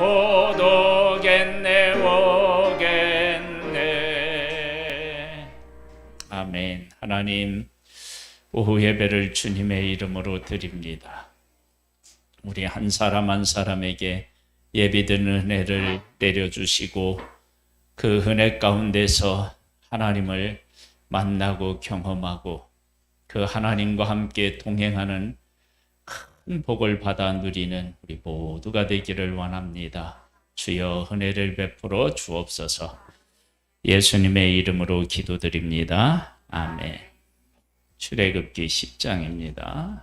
곧 오겠네 오겠네. 아멘. 하나님, 오후 예배를 주님의 이름으로 드립니다. 우리 한 사람 한 사람에게 예비된 은혜를 내려주시고 그 은혜 가운데서 하나님을 만나고 경험하고 그 하나님과 함께 동행하는 큰 복을 받아 누리는 우리 모두가 되기를 원합니다. 주여 은혜를 베풀어 주옵소서. 예수님의 이름으로 기도드립니다. 아멘. 출애굽기 10장입니다.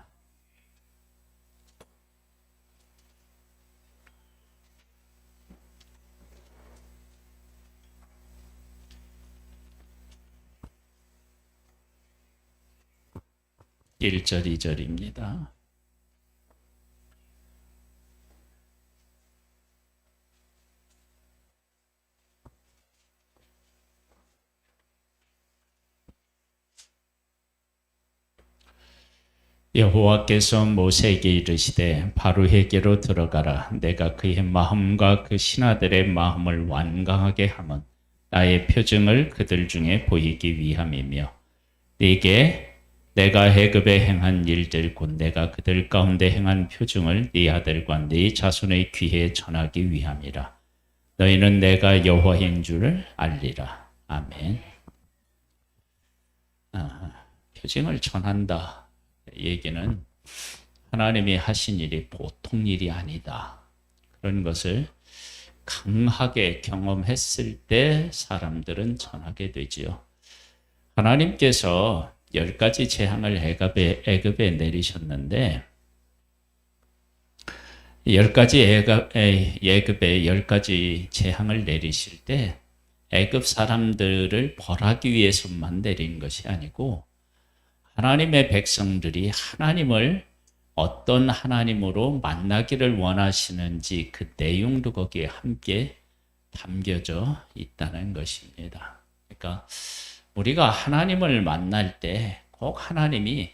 (1절) (2절입니다) 여호와께서 모세에게 이르시되 바로에게로 들어가라. 내가 그의 마음과 그 신하들의 마음을 완강하게 하면 나의 표징을 그들 중에 보이기 위함이며 네게 내가 애굽에 행한 일들 곧 내가 그들 가운데 행한 표징을 네 아들과 네 자손의 귀에 전하기 위함이라. 너희는 내가 여호와인 줄 알리라. 아멘. 표징을 전한다. 얘기는 하나님이 하신 일이 보통 일이 아니다. 그런 것을 강하게 경험했을 때 사람들은 전하게 되지요. 하나님께서 10가지 재앙을 애굽에 내리셨는데 10가지 애굽에 10가지 재앙을 내리실 때 애굽 사람들을 벌하기 위해서만 내린 것이 아니고 하나님의 백성들이 하나님을 어떤 하나님으로 만나기를 원하시는지 그 내용도 거기에 함께 담겨져 있다는 것입니다. 그러니까 우리가 하나님을 만날 때 꼭 하나님이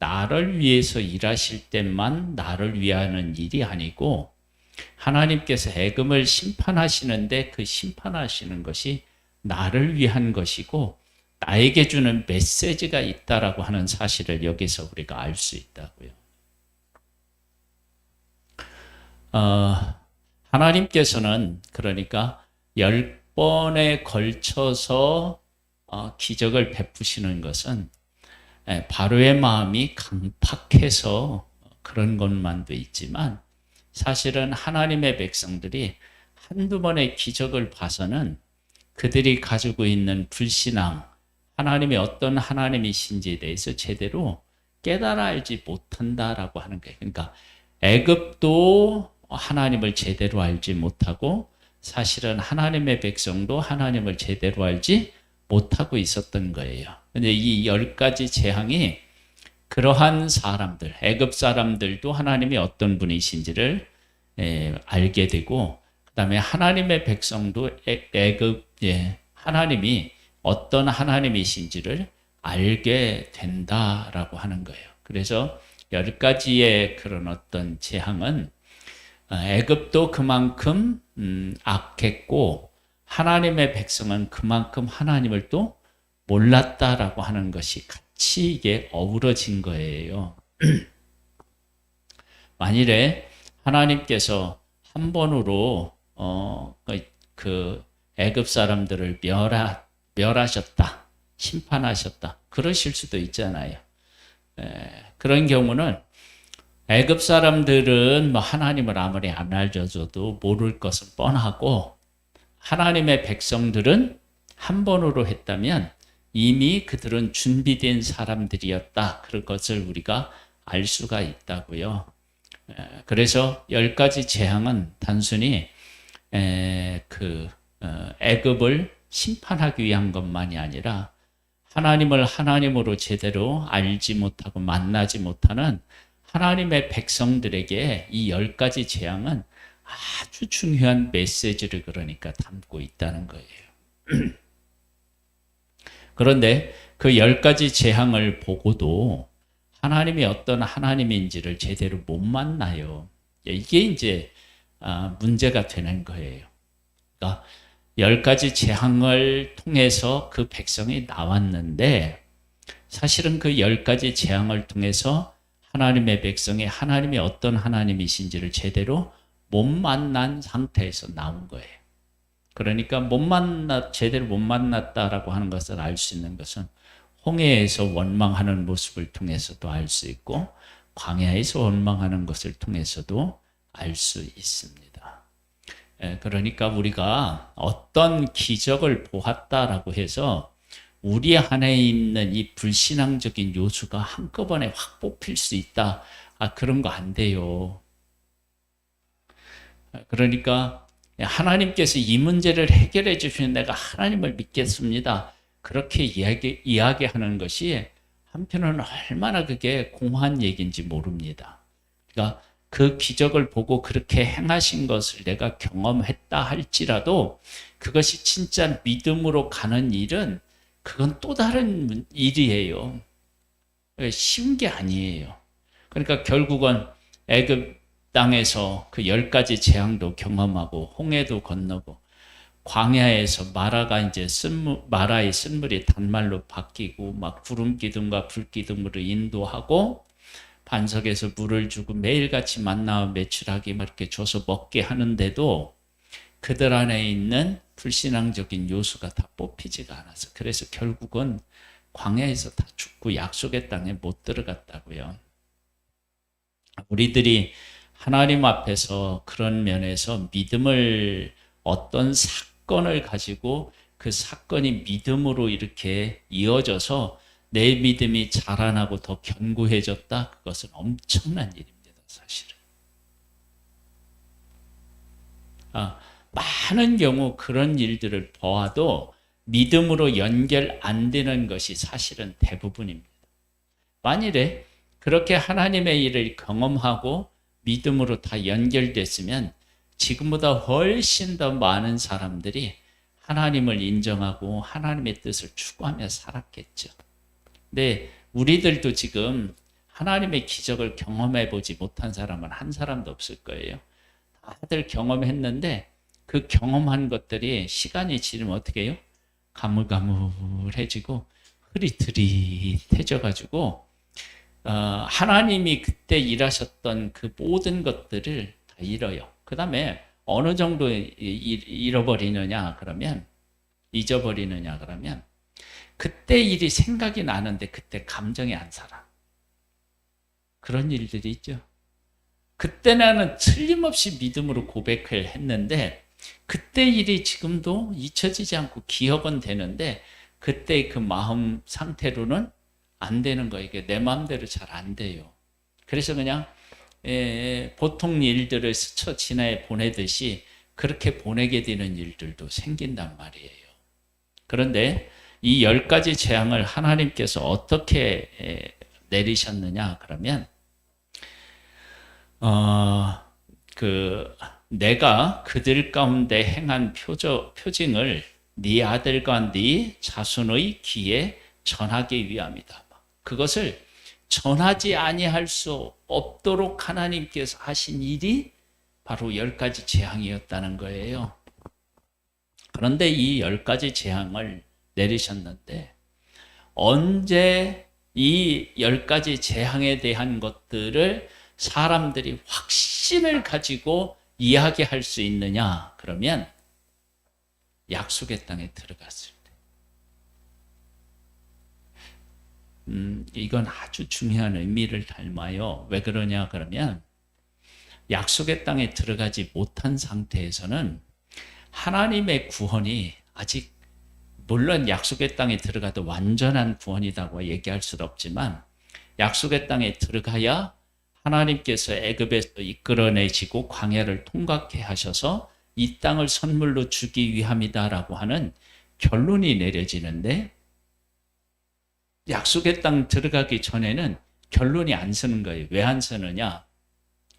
나를 위해서 일하실 때만 나를 위하는 일이 아니고 하나님께서 애굽을 심판하시는데 그 심판하시는 것이 나를 위한 것이고 나에게 주는 메시지가 있다라고 하는 사실을 여기서 우리가 알 수 있다고요. 하나님께서는 그러니까 10번에 걸쳐서 기적을 베푸시는 것은 바로의 마음이 강팍해서 그런 것만도 있지만 사실은 하나님의 백성들이 한두 번의 기적을 봐서는 그들이 가지고 있는 불신앙, 하나님이 어떤 하나님이신지에 대해서 제대로 깨달아 알지 못한다라고 하는 거예요. 그러니까 애굽도 하나님을 제대로 알지 못하고 사실은 하나님의 백성도 하나님을 제대로 알지 못하고 있었던 거예요. 근데 이 10가지 재앙이 그러한 사람들, 애굽 사람들도 하나님이 어떤 분이신지를 알게 되고 그다음에 하나님의 백성도 애굽의 하나님이 어떤 하나님이신지를 알게 된다라고 하는 거예요. 그래서 10가지의 그런 어떤 재앙은 애굽도 그만큼 악했고 하나님의 백성은 그만큼 하나님을 또 몰랐다라고 하는 것이 같이 이게 어우러진 거예요. 만일에 하나님께서 한 번으로 그 애굽 사람들을 멸하셨다, 심판하셨다, 그러실 수도 있잖아요. 그런 경우는 애굽 사람들은 뭐 하나님을 아무리 안 알려줘도 모를 것은 뻔하고 하나님의 백성들은 한 번으로 했다면 이미 그들은 준비된 사람들이었다. 그런 것을 우리가 알 수가 있다고요. 그래서 10가지 재앙은 단순히 애굽을 심판하기 위한 것만이 아니라 하나님을 하나님으로 제대로 알지 못하고 만나지 못하는 하나님의 백성들에게 이 10가지 재앙은 아주 중요한 메시지를 그러니까 담고 있다는 거예요. 그런데 그 10가지 재앙을 보고도 하나님이 어떤 하나님인지를 제대로 못 만나요. 이게 이제 문제가 되는 거예요. 그러니까 10가지 재앙을 통해서 그 백성이 나왔는데 사실은 그 10가지 재앙을 통해서 하나님의 백성이 하나님이 어떤 하나님이신지를 제대로 못 만난 상태에서 나온 거예요. 그러니까 제대로 못 만났다라고 하는 것을 알 수 있는 것은 홍해에서 원망하는 모습을 통해서도 알 수 있고 광야에서 원망하는 것을 통해서도 알 수 있습니다. 그러니까 우리가 어떤 기적을 보았다라고 해서 우리 안에 있는 이 불신앙적인 요소가 한꺼번에 확 뽑힐 수 있다. 그런 거 안 돼요. 그러니까 하나님께서 이 문제를 해결해 주시면 내가 하나님을 믿겠습니다. 그렇게 이야기하는 것이 한편으로는 얼마나 그게 공허한 얘기인지 모릅니다. 그러니까 그 기적을 보고 그렇게 행하신 것을 내가 경험했다 할지라도 그것이 진짜 믿음으로 가는 일은 그건 또 다른 일이에요. 쉬운 게 아니에요. 그러니까 결국은 애굽 땅에서 그 10가지 재앙도 경험하고 홍해도 건너고 광야에서 마라의 쓴물이 단말로 바뀌고 막 구름 기둥과 불 기둥으로 인도하고 반석에서 물을 주고 매일같이 만나와 메추라기 막 이렇게 줘서 먹게 하는데도 그들 안에 있는 불신앙적인 요소가 다 뽑히지가 않아서 그래서 결국은 광야에서 다 죽고 약속의 땅에 못 들어갔다고요. 우리들이 하나님 앞에서 그런 면에서 믿음을 어떤 사건을 가지고 그 사건이 믿음으로 이렇게 이어져서 내 믿음이 자라나고 더 견고해졌다. 그것은 엄청난 일입니다. 사실은. 많은 경우 그런 일들을 보아도 믿음으로 연결 안 되는 것이 사실은 대부분입니다. 만일에 그렇게 하나님의 일을 경험하고 믿음으로 다 연결됐으면 지금보다 훨씬 더 많은 사람들이 하나님을 인정하고 하나님의 뜻을 추구하며 살았겠죠. 근데 우리들도 지금 하나님의 기적을 경험해 보지 못한 사람은 한 사람도 없을 거예요. 다들 경험했는데 그 경험한 것들이 시간이 지르면 어떻게 해요? 가물가물해지고 흐릿흐릿해져가지고 하나님이 그때 일하셨던 그 모든 것들을 다 잃어요. 그 다음에 어느 정도 잊어버리느냐 그러면 그때 일이 생각이 나는데 그때 감정이 안 살아. 그런 일들이 있죠. 그때 나는 틀림없이 믿음으로 고백을 했는데 그때 일이 지금도 잊혀지지 않고 기억은 되는데 그때 그 마음 상태로는 안 되는 거예요. 이게 내 마음대로 잘 안 돼요. 그래서 그냥 보통 일들을 스쳐 지나에 보내듯이 그렇게 보내게 되는 일들도 생긴단 말이에요. 그런데 이 10가지 재앙을 하나님께서 어떻게 내리셨느냐 그러면 내가 그들 가운데 행한 표징을 네 아들과 네 자손의 귀에 전하기 위함이다. 그것을 전하지 아니할 수 없도록 하나님께서 하신 일이 바로 10가지 재앙이었다는 거예요. 그런데 이 10가지 재앙을 내리셨는데 언제 이 10가지 재앙에 대한 것들을 사람들이 확신을 가지고 이야기할 수 있느냐 그러면 약속의 땅에 들어갔을 때 이건 아주 중요한 의미를 닮아요. 왜 그러냐 그러면 약속의 땅에 들어가지 못한 상태에서는 하나님의 구원이 아직 물론 약속의 땅에 들어가도 완전한 구원이라고 얘기할 수는 없지만 약속의 땅에 들어가야 하나님께서 애굽에서 이끌어내시고 광야를 통과케 하셔서 이 땅을 선물로 주기 위함이다라고 하는 결론이 내려지는데 약속의 땅 들어가기 전에는 결론이 안 서는 거예요. 왜 안 서느냐?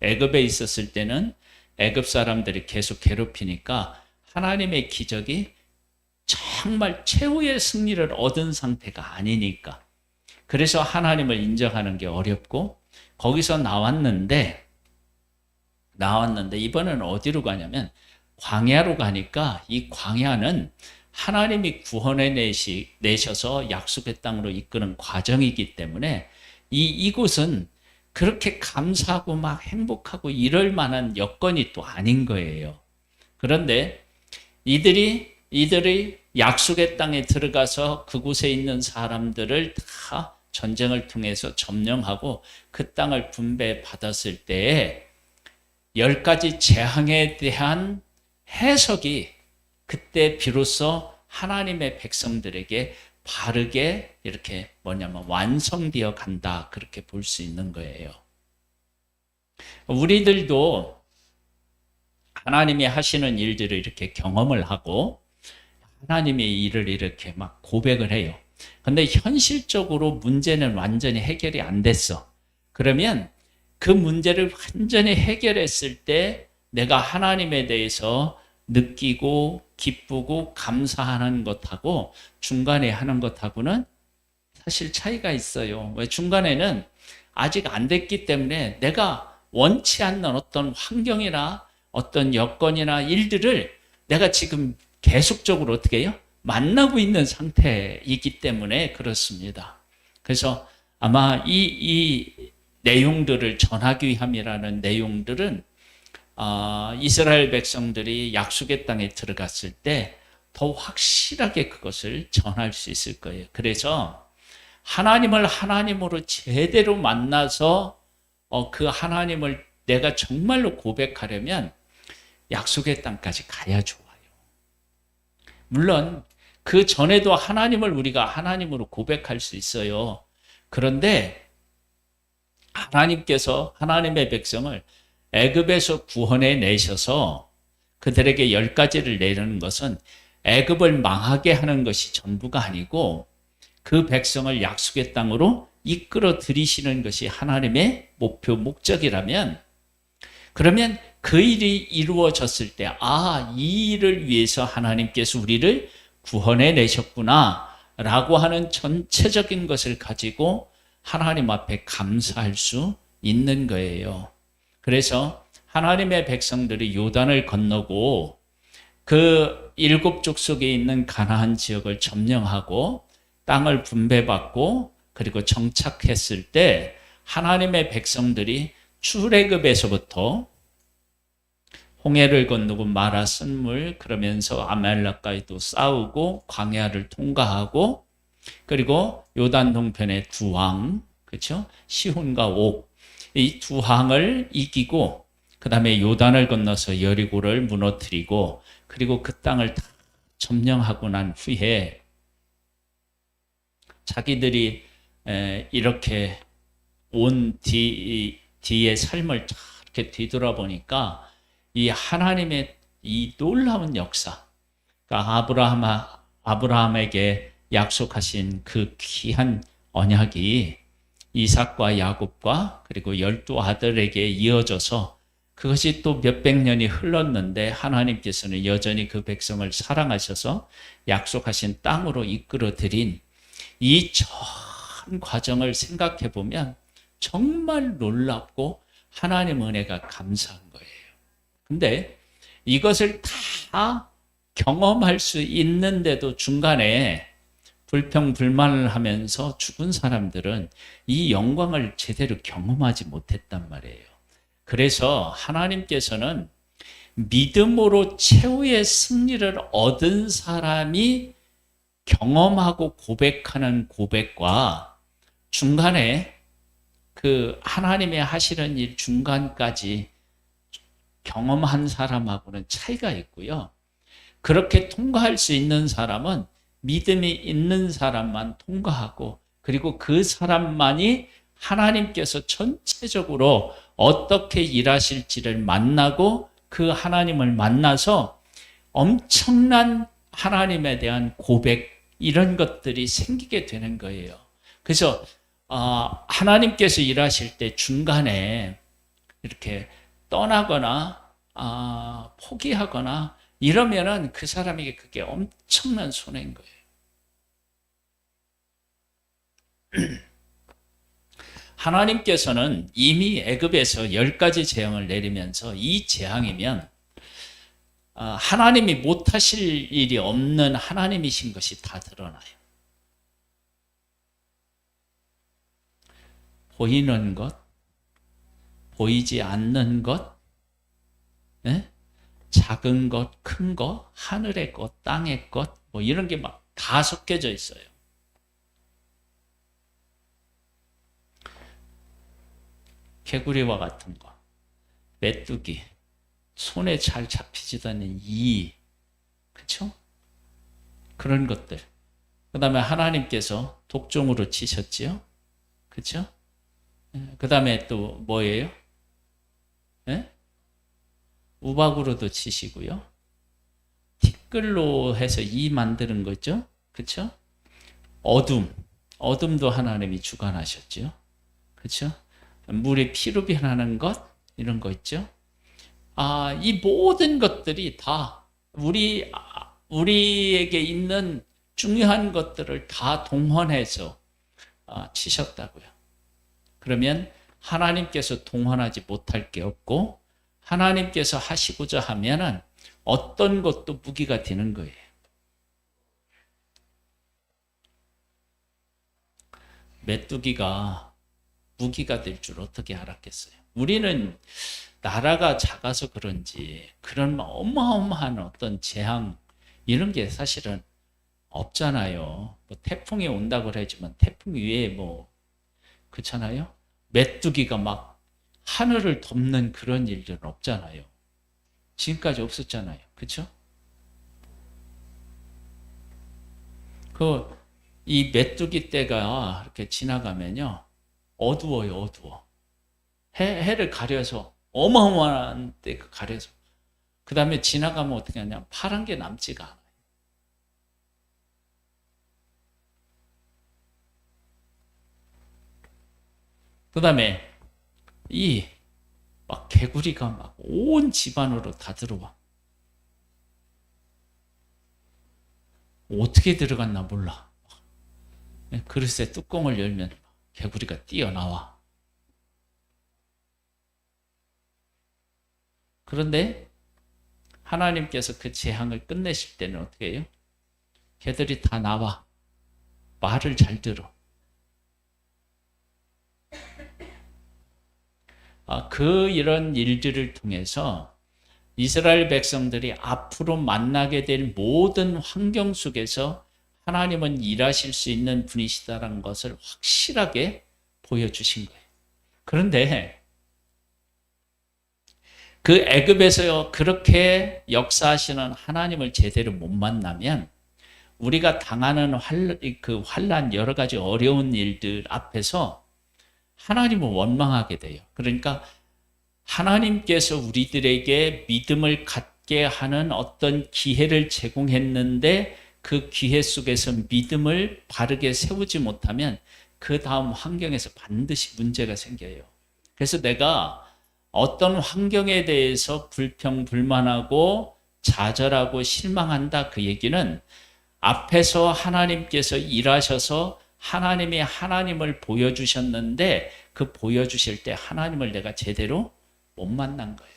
애굽에 있었을 때는 애굽 사람들이 계속 괴롭히니까 하나님의 기적이 정말 최후의 승리를 얻은 상태가 아니니까 그래서 하나님을 인정하는 게 어렵고 거기서 나왔는데 나왔는데 이번에는 어디로 가냐면 광야로 가니까 이 광야는 하나님이 구원해 내셔서 약속의 땅으로 이끄는 과정이기 때문에 이곳은 그렇게 감사하고 막 행복하고 이럴 만한 여건이 또 아닌 거예요. 그런데 이들이 약속의 땅에 들어가서 그곳에 있는 사람들을 다 전쟁을 통해서 점령하고 그 땅을 분배받았을 때에 10가지 재앙에 대한 해석이 그때 비로소 하나님의 백성들에게 바르게 이렇게 완성되어 간다, 그렇게 볼 수 있는 거예요. 우리들도 하나님이 하시는 일들을 이렇게 경험을 하고 하나님의 일을 이렇게 막 고백을 해요. 근데 현실적으로 문제는 완전히 해결이 안 됐어. 그러면 그 문제를 완전히 해결했을 때 내가 하나님에 대해서 느끼고 기쁘고 감사하는 것하고 중간에 하는 것하고는 사실 차이가 있어요. 왜? 중간에는 아직 안 됐기 때문에 내가 원치 않는 어떤 환경이나 어떤 여건이나 일들을 내가 지금 계속적으로 어떻게 해요? 만나고 있는 상태이기 때문에 그렇습니다. 그래서 아마 이 내용들을 전하기 위함이라는 내용들은 이스라엘 백성들이 약속의 땅에 들어갔을 때 더 확실하게 그것을 전할 수 있을 거예요. 그래서 하나님을 하나님으로 제대로 만나서 그 하나님을 내가 정말로 고백하려면 약속의 땅까지 가야 좋아요. 물론 그 전에도 하나님을 우리가 하나님으로 고백할 수 있어요. 그런데 하나님께서 하나님의 백성을 애굽에서 구원해 내셔서 그들에게 10가지를 내리는 것은 애굽을 망하게 하는 것이 전부가 아니고 그 백성을 약속의 땅으로 이끌어 들이시는 것이 하나님의 목표, 목적이라면, 그러면 그 일이 이루어졌을 때, 이 일을 위해서 하나님께서 우리를 구원해 내셨구나 라고 하는 전체적인 것을 가지고 하나님 앞에 감사할 수 있는 거예요. 그래서 하나님의 백성들이 요단을 건너고 그 7족속에 있는 가나안 지역을 점령하고 땅을 분배받고 그리고 정착했을 때 하나님의 백성들이 출애굽에서부터 홍해를 건너고 마라 쓴물, 그러면서 아말렉과도 싸우고 광야를 통과하고 그리고 요단 동편의 두 왕, 그렇죠? 시혼과 옥, 이 두 왕을 이기고 그 다음에 요단을 건너서 여리고를 무너뜨리고 그리고 그 땅을 다 점령하고 난 후에 자기들이 이렇게 온 뒤의 삶을 이렇게 뒤돌아보니까 이 하나님의 이 놀라운 역사, 그러니까 아브라함에게 약속하신 그 귀한 언약이 이삭과 야곱과 그리고 12아들에게 이어져서 그것이 또 몇백 년이 흘렀는데 하나님께서는 여전히 그 백성을 사랑하셔서 약속하신 땅으로 이끌어 들인 이 전 과정을 생각해 보면 정말 놀랍고 하나님 은혜가 감사한 거예요. 근데 이것을 다 경험할 수 있는데도 중간에 불평불만을 하면서 죽은 사람들은 이 영광을 제대로 경험하지 못했단 말이에요. 그래서 하나님께서는 믿음으로 최후의 승리를 얻은 사람이 경험하고 고백하는 고백과 중간에 그 하나님의 하시는 일 중간까지 경험한 사람하고는 차이가 있고요. 그렇게 통과할 수 있는 사람은 믿음이 있는 사람만 통과하고 그리고 그 사람만이 하나님께서 전체적으로 어떻게 일하실지를 만나고 그 하나님을 만나서 엄청난 하나님에 대한 고백, 이런 것들이 생기게 되는 거예요. 그래서 하나님께서 일하실 때 중간에 이렇게 떠나거나 포기하거나 이러면은 그 사람에게 그게 엄청난 손해인 거예요. 하나님께서는 이미 애굽에서 10가지 재앙을 내리면서 이 재앙이면 하나님이 못하실 일이 없는 하나님이신 것이 다 드러나요. 보이는 것, 보이지 않는 것, 네? 작은 것, 큰 것, 하늘의 것, 땅의 것, 뭐 이런 게 막 다 섞여져 있어요. 개구리와 같은 거, 메뚜기, 손에 잘 잡히지도 않는 이, 그렇죠? 그런 것들. 그 다음에 하나님께서 독종으로 치셨지요, 그렇죠? 그 다음에 또 뭐예요? 네? 우박으로도 치시고요. 티끌로 해서 이 만드는 거죠, 그렇죠? 어둠도 하나님이 주관하셨죠, 그렇죠? 물에 피로 변하는 것 이런 거 있죠. 이 모든 것들이 다 우리에게 있는 중요한 것들을 다 동원해서 치셨다고요. 그러면 하나님께서 동원하지 못할 게 없고 하나님께서 하시고자 하면은 어떤 것도 무기가 되는 거예요. 메뚜기가 무기가 될 줄 어떻게 알았겠어요? 우리는 나라가 작아서 그런지 그런 어마어마한 어떤 재앙 이런 게 사실은 없잖아요. 뭐 태풍이 온다고 그러지만 태풍 위에 뭐 그렇잖아요. 메뚜기가 막 하늘을 덮는 그런 일들은 없잖아요. 지금까지 없었잖아요. 그렇죠? 이 메뚜기 때가 이렇게 지나가면요. 어두워요, 어두워. 해를 가려서 어마어마한 때 가려서 그 다음에 지나가면 어떻게 하냐, 파란 게 남지가 않아요. 그 다음에 막 개구리가 막 온 집안으로 다 들어와. 어떻게 들어갔나 몰라. 그릇에 뚜껑을 열면 개구리가 뛰어나와. 그런데 하나님께서 그 재앙을 끝내실 때는 어떻게 해요? 개들이 다 나와. 말을 잘 들어. 이런 일들을 통해서 이스라엘 백성들이 앞으로 만나게 될 모든 환경 속에서 하나님은 일하실 수 있는 분이시다라는 것을 확실하게 보여주신 거예요. 그런데 그 애굽에서 그렇게 역사하시는 하나님을 제대로 못 만나면 우리가 당하는 환난 여러 가지 어려운 일들 앞에서 하나님을 원망하게 돼요. 그러니까 하나님께서 우리들에게 믿음을 갖게 하는 어떤 기회를 제공했는데 그 기회 속에서 믿음을 바르게 세우지 못하면 그 다음 환경에서 반드시 문제가 생겨요. 그래서 내가 어떤 환경에 대해서 불평불만하고 좌절하고 실망한다, 그 얘기는 앞에서 하나님께서 일하셔서 하나님이 하나님을 보여주셨는데 그 보여주실 때 하나님을 내가 제대로 못 만난 거예요.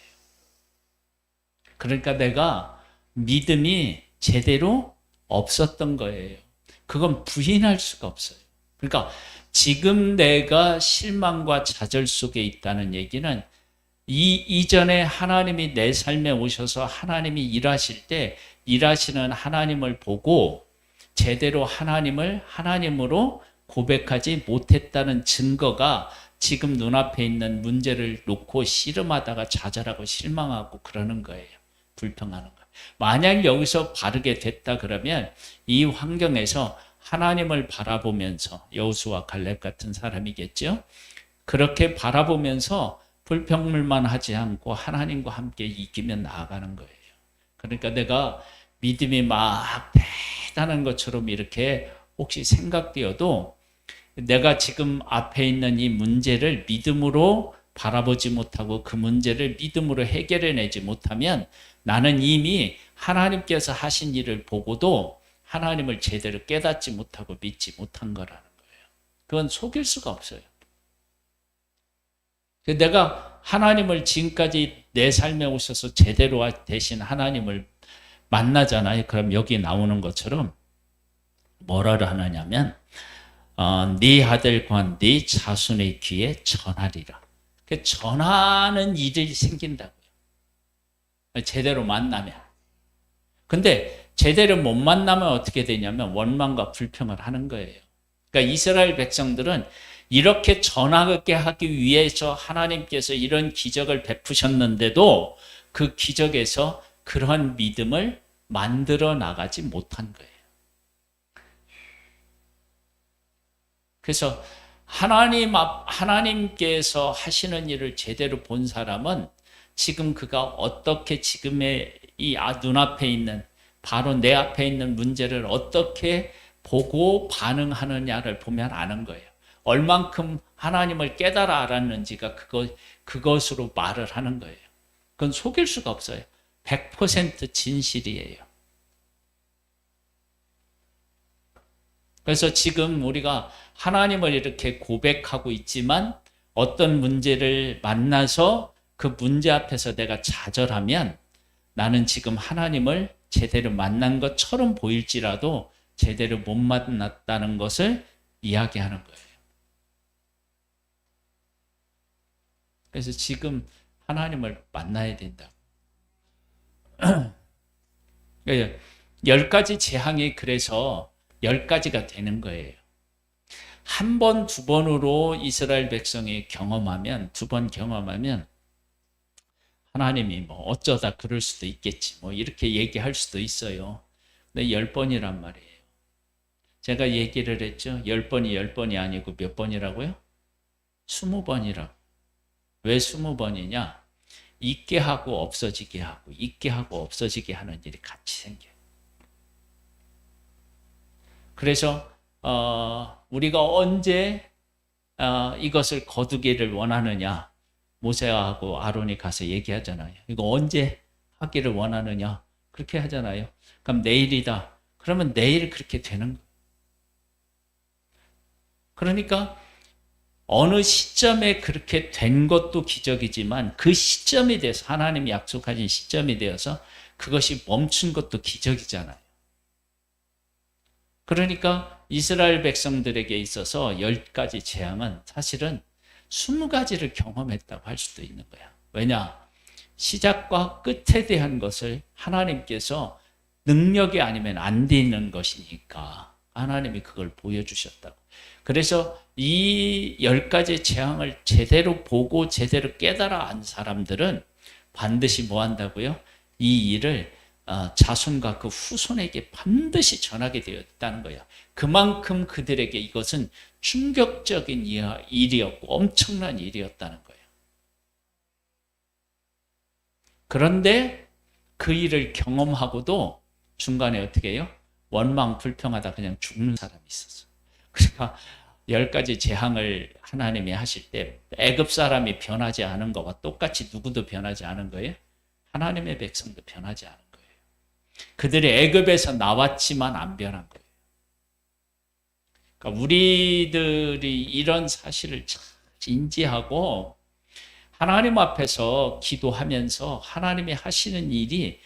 그러니까 내가 믿음이 제대로 없었던 거예요. 그건 부인할 수가 없어요. 그러니까 지금 내가 실망과 좌절 속에 있다는 얘기는 이전에 하나님이 내 삶에 오셔서 하나님이 일하실 때 일하시는 하나님을 보고 제대로 하나님을 하나님으로 고백하지 못했다는 증거가 지금 눈앞에 있는 문제를 놓고 씨름하다가 좌절하고 실망하고 그러는 거예요. 불평하는 거예요. 만약 여기서 바르게 됐다 그러면 이 환경에서 하나님을 바라보면서 여호수아 갈렙 같은 사람이겠죠. 그렇게 바라보면서 불평물만 하지 않고 하나님과 함께 이기며 나아가는 거예요. 그러니까 내가 믿음이 막 대단한 것처럼 이렇게 혹시 생각되어도 내가 지금 앞에 있는 이 문제를 믿음으로 바라보지 못하고 그 문제를 믿음으로 해결해내지 못하면 나는 이미 하나님께서 하신 일을 보고도 하나님을 제대로 깨닫지 못하고 믿지 못한 거라는 거예요. 그건 속일 수가 없어요. 내가 하나님을 지금까지 내 삶에 오셔서 제대로 되신 하나님을 만나잖아요. 그럼 여기 나오는 것처럼 뭐라를 하느냐면 네 아들과 네 자손의 귀에 전하리라. 전하는 일이 생긴다고요. 제대로 만나면. 근데 제대로 못 만나면 어떻게 되냐면 원망과 불평을 하는 거예요. 그러니까 이스라엘 백성들은 이렇게 전하게 하기 위해서 하나님께서 이런 기적을 베푸셨는데도 그 기적에서 그러한 믿음을 만들어 나가지 못한 거예요. 그래서 하나님께서 하시는 일을 제대로 본 사람은 지금 그가 어떻게 지금의 이 눈앞에 있는 바로 내 앞에 있는 문제를 어떻게 보고 반응하느냐를 보면 아는 거예요. 얼만큼 하나님을 깨달아 알았는지가 그것으로 말을 하는 거예요. 그건 속일 수가 없어요. 100% 진실이에요. 그래서 지금 우리가 하나님을 이렇게 고백하고 있지만 어떤 문제를 만나서 그 문제 앞에서 내가 좌절하면 나는 지금 하나님을 제대로 만난 것처럼 보일지라도 제대로 못 만났다는 것을 이야기하는 거예요. 그래서 지금 하나님을 만나야 된다. 10가지 재앙이 그래서 10가지가 되는 거예요. 한 번, 두 번으로 이스라엘 백성이 경험하면, 두 번 경험하면 하나님이 뭐 어쩌다 그럴 수도 있겠지, 뭐 이렇게 얘기할 수도 있어요. 근데 10번이란 말이에요. 제가 얘기를 했죠. 10번이 10번이 아니고 몇 번이라고요? 20번이라고. 왜 20번이냐? 있게 하고 없어지게 하고 있게 하고 없어지게 하는 일이 같이 생겨요. 그래서 우리가 언제 이것을 거두기를 원하느냐? 모세하고 아론이 가서 얘기하잖아요. 이거 언제 하기를 원하느냐? 그렇게 하잖아요. 그럼 내일이다. 그러면 내일 그렇게 되는 거예요. 그러니까 어느 시점에 그렇게 된 것도 기적이지만 그 시점에 대해서 하나님이 약속하신 시점에 대해서 그것이 멈춘 것도 기적이잖아요. 그러니까 이스라엘 백성들에게 있어서 10가지 재앙은 사실은 20가지를 경험했다고 할 수도 있는 거야. 왜냐? 시작과 끝에 대한 것을 하나님께서 능력이 아니면 안 되는 것이니까 하나님이 그걸 보여주셨다고. 그래서 이 10가지 재앙을 제대로 보고 제대로 깨달아 안 사람들은 반드시 뭐 한다고요? 이 일을 자손과 그 후손에게 반드시 전하게 되었다는 거야. 그만큼 그들에게 이것은 충격적인 일이었고 엄청난 일이었다는 거예요. 그런데 그 일을 경험하고도 중간에 어떻게 해요? 원망 불평하다 그냥 죽는 사람이 있었어. 그러니까 10가지 재앙을 하나님이 하실 때 애굽 사람이 변하지 않은 것과 똑같이 누구도 변하지 않은 거예요. 하나님의 백성도 변하지 않은 거예요. 그들이 애굽에서 나왔지만 안 변한 거예요. 그러니까 우리들이 이런 사실을 잘 인지하고 하나님 앞에서 기도하면서 하나님이 하시는 일이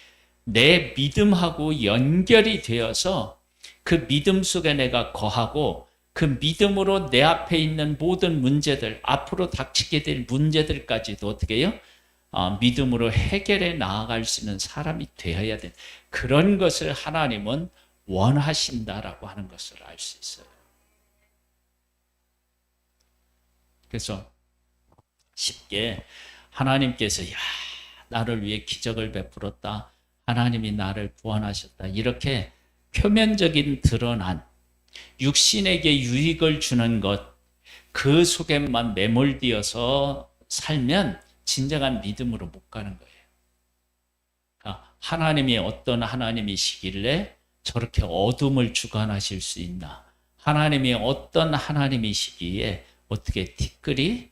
내 믿음하고 연결이 되어서 그 믿음 속에 내가 거하고 그 믿음으로 내 앞에 있는 모든 문제들, 앞으로 닥치게 될 문제들까지도 어떻게 해요? 믿음으로 해결해 나아갈 수 있는 사람이 되어야 돼. 그런 것을 하나님은 원하신다라고 하는 것을 알 수 있어요. 그래서 쉽게 하나님께서 나를 위해 기적을 베풀었다. 하나님이 나를 구원하셨다. 이렇게 표면적인 드러난 육신에게 유익을 주는 것, 그 속에만 매몰되어서 살면 진정한 믿음으로 못 가는 거예요. 하나님이 어떤 하나님이시길래 저렇게 어둠을 주관하실 수 있나? 하나님이 어떤 하나님이시기에 어떻게 티끌이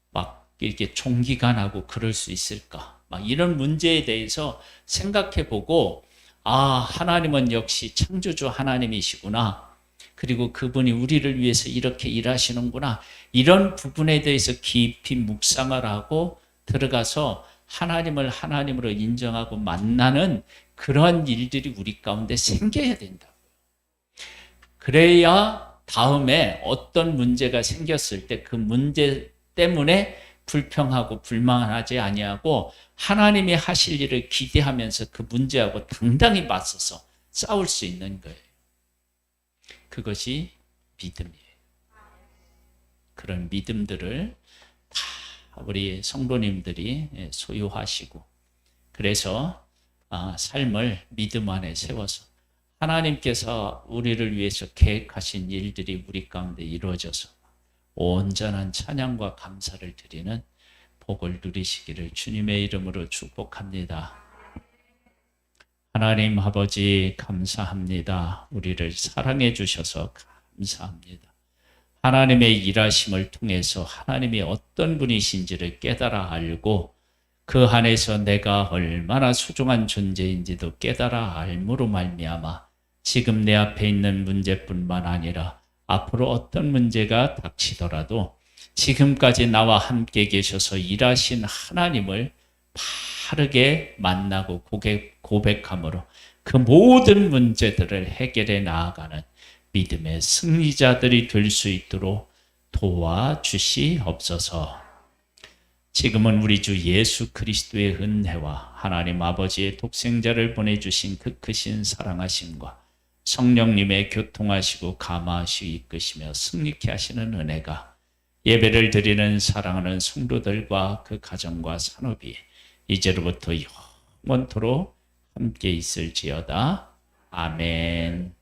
막 이렇게 종기가 나고 그럴 수 있을까? 막 이런 문제에 대해서 생각해 보고, 하나님은 역시 창조주 하나님이시구나. 그리고 그분이 우리를 위해서 이렇게 일하시는구나. 이런 부분에 대해서 깊이 묵상을 하고 들어가서 하나님을 하나님으로 인정하고 만나는 그런 일들이 우리 가운데 생겨야 된다. 그래야 다음에 어떤 문제가 생겼을 때 그 문제 때문에 불평하고 불만하지 아니하고 하나님이 하실 일을 기대하면서 그 문제하고 당당히 맞서서 싸울 수 있는 거예요. 그것이 믿음이에요. 그런 믿음들을 다 우리 성도님들이 소유하시고, 그래서 삶을 믿음 안에 세워서 하나님께서 우리를 위해서 계획하신 일들이 우리 가운데 이루어져서 온전한 찬양과 감사를 드리는 복을 누리시기를 주님의 이름으로 축복합니다. 하나님 아버지 감사합니다. 우리를 사랑해 주셔서 감사합니다. 하나님의 일하심을 통해서 하나님이 어떤 분이신지를 깨달아 알고 그 안에서 내가 얼마나 소중한 존재인지도 깨달아 알므로 말미암아 지금 내 앞에 있는 문제뿐만 아니라 앞으로 어떤 문제가 닥치더라도 지금까지 나와 함께 계셔서 일하신 하나님을 바르게 만나고 고백함으로 그 모든 문제들을 해결해 나아가는 믿음의 승리자들이 될 수 있도록 도와주시옵소서. 지금은 우리 주 예수 그리스도의 은혜와 하나님 아버지의 독생자를 보내주신 그 크신 사랑하심과 성령님의 교통하시고 감화하시고 이끄시며 승리케 하시는 은혜가 예배를 드리는 사랑하는 성도들과 그 가정과 산업이 이제로부터 영원토록 함께 있을지어다. 아멘.